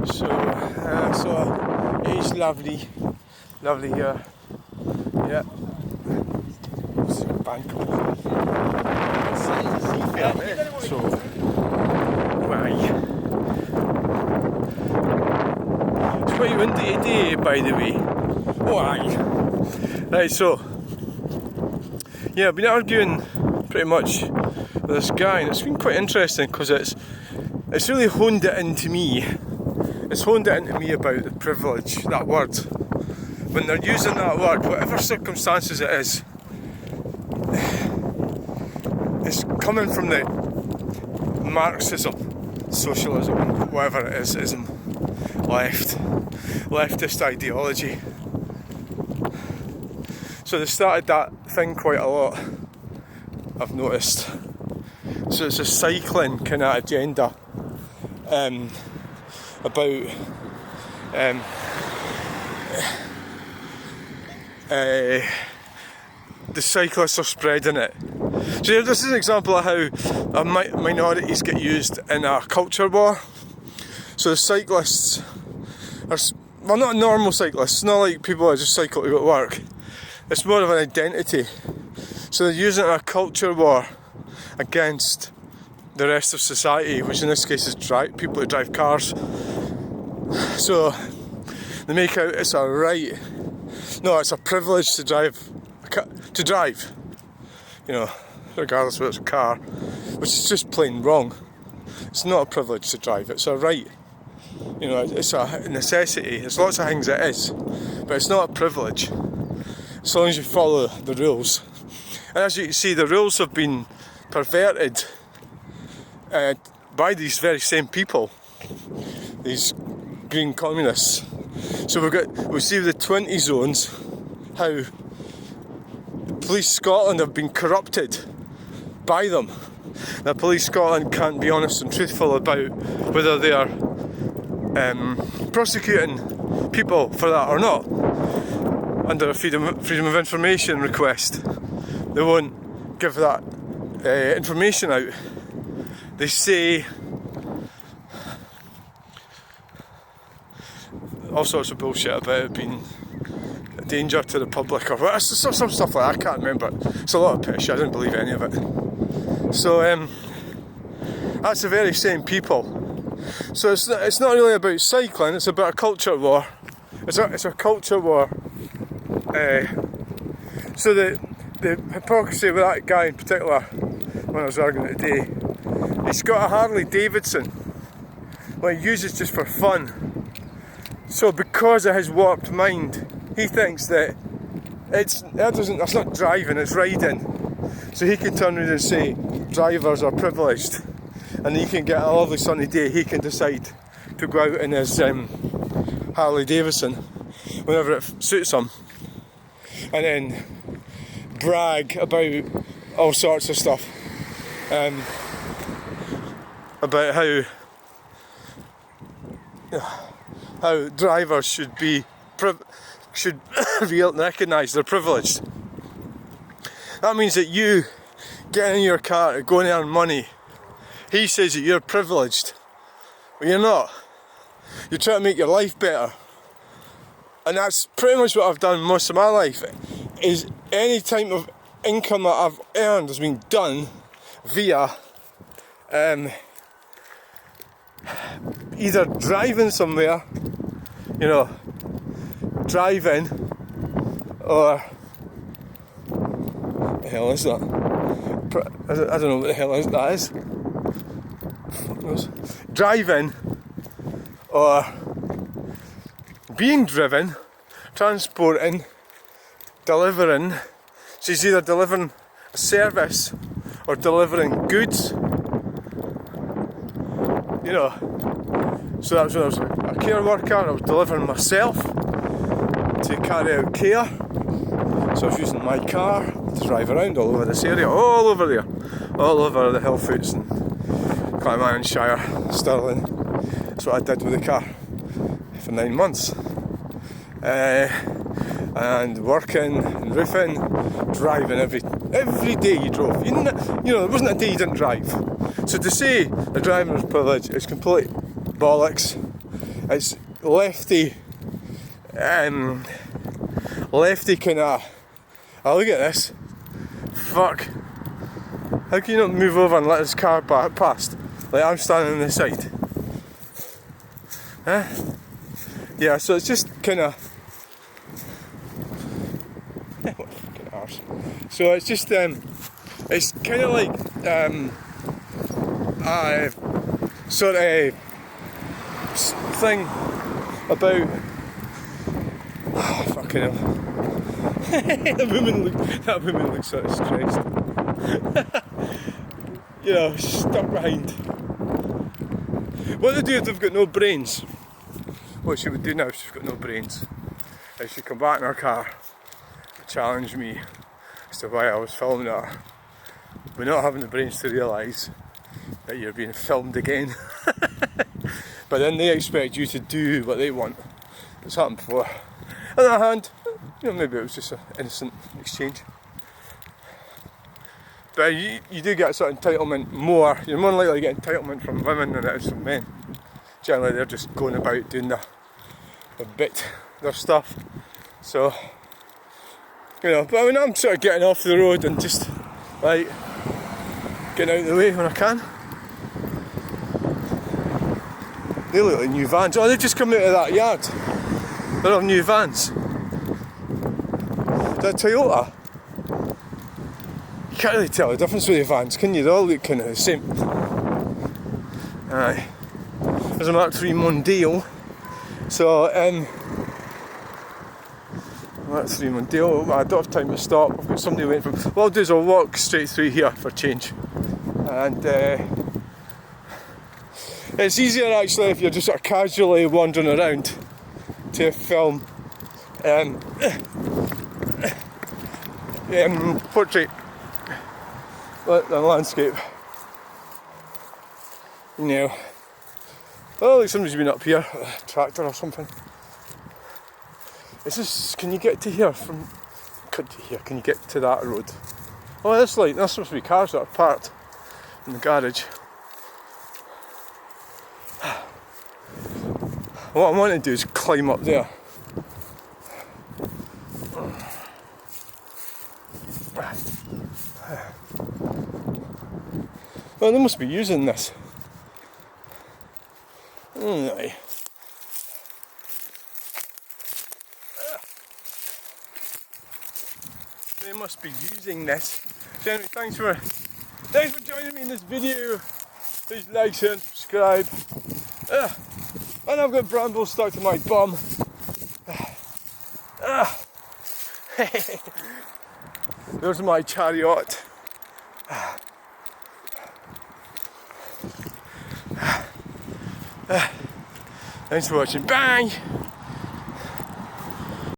So it's lovely here. Yeah. Bank. So, why? It's quite windy today, by the way. Why? Right, so yeah, I've been arguing pretty much with this guy, and it's been quite interesting because it's really honed it into me. It's honed it into me about the privilege, that word. When they're using that word, whatever circumstances it is, it's coming from the Marxism, socialism, whatever it is, ism, leftist ideology. So they started that thing quite a lot, I've noticed. So it's a cycling kind of agenda about the cyclists are spreading it. So this is an example of how minorities get used in a culture war. So the cyclists are, well, not normal cyclists, it's not like people that just cycle to go to work. It's more of an identity. So they're using it in a culture war against the rest of society, which in this case is people who drive cars. So they make out it's a right, no, it's a privilege to drive, you know, regardless whether it's a car, which is just plain wrong. It's not a privilege to drive, it's a right. You know, it's a necessity. There's lots of things it is, but it's not a privilege, as long as you follow the rules. And as you can see, the rules have been perverted by these very same people, these green communists. So we see the 20 zones, how Police Scotland have been corrupted by them. Now, Police Scotland can't be honest and truthful about whether they are prosecuting people for that or not. Under a freedom of information request, they won't give that information out. They say all sorts of bullshit about it being a danger to the public or what, some stuff like that. I can't remember. It's a lot of pish. I didn't believe any of it. So that's the very same people. So it's not really about cycling. It's about a culture war. It's a culture war. So the hypocrisy with that guy in particular, when I was arguing today, he's got a Harley Davidson, what he uses just for fun. So because of his warped mind, he thinks that that's not driving, it's riding. So he can turn around and say drivers are privileged, and he can get a lovely sunny day, he can decide to go out in his Harley Davidson whenever it suits him, and then brag about all sorts of stuff, about how drivers should recognise they're privileged. That means that you get in your car to go and earn money. He says that you're privileged, but you're not. You're trying to make your life better, and that's pretty much what I've done most of my life. Is any type of income that I've earned has been done via either driving somewhere, you know, driving, or what the hell is that? I don't know what the hell that is. Driving, or being driven, transporting, delivering. So he's either delivering a service or delivering goods. You know, so that's when I was a care worker. I was delivering myself to carry out care. So I was using my car to drive around all over this area, all over there, all over the Hillfoots and Clackmannanshire, Stirling. That's what I did with the car for 9 months. And working and roofing, driving every day you drove. You know, there wasn't a day you didn't drive. So to say the driving was privilege is complete bollocks. It's lefty, lefty kind of. Oh, look at this. Fuck. How can you not move over and let this car past? Like I'm standing on the side. Huh? Yeah, so it's just kind of. What fucking arse. So it's just it's kind of like sort of thing about fucking hell. That woman looks sort of stressed. You know, stuck behind. What they do if they've got no brains? What she would do now if she's got no brains is she'd come back in her car and challenge me as to why I was filming her. But not having the brains to realise that you're being filmed again. But then they expect you to do what they want. It's happened before. On the other hand, you know, maybe it was just an innocent exchange. But you do get sort of entitlement more. You're more likely to get entitlement from women than it is from men. Generally, they're just going about doing their stuff. So, you know, but when I'm sort of getting off the road and just like getting out of the way when I can. They look like new vans. Oh, they've just come out of that yard. They're all new vans. Is that Toyota? You can't really tell the difference with the vans, can you? They all look kind of the same. Aye. There's a Mark III Mondeo. So, Mark III Mondeo. I don't have time to stop. I've got somebody waiting for me. What I'll do is I'll walk straight through here for change. And it's easier actually if you're just sort of casually wandering around to film portrait, the landscape. You know, oh, like somebody's been up here, a tractor or something. Is this? Can you get to here from? Cut to here. Can you get to that road? Oh, that's supposed to be cars that are parked in the garage. What I want to do is climb up there. Well, they must be using this. Anyway. They must be using this. So anyway, thanks for joining me in this video. Please like, share and subscribe. And I've got brambles stuck to my bum. There's my chariot. Thanks for watching. Bye!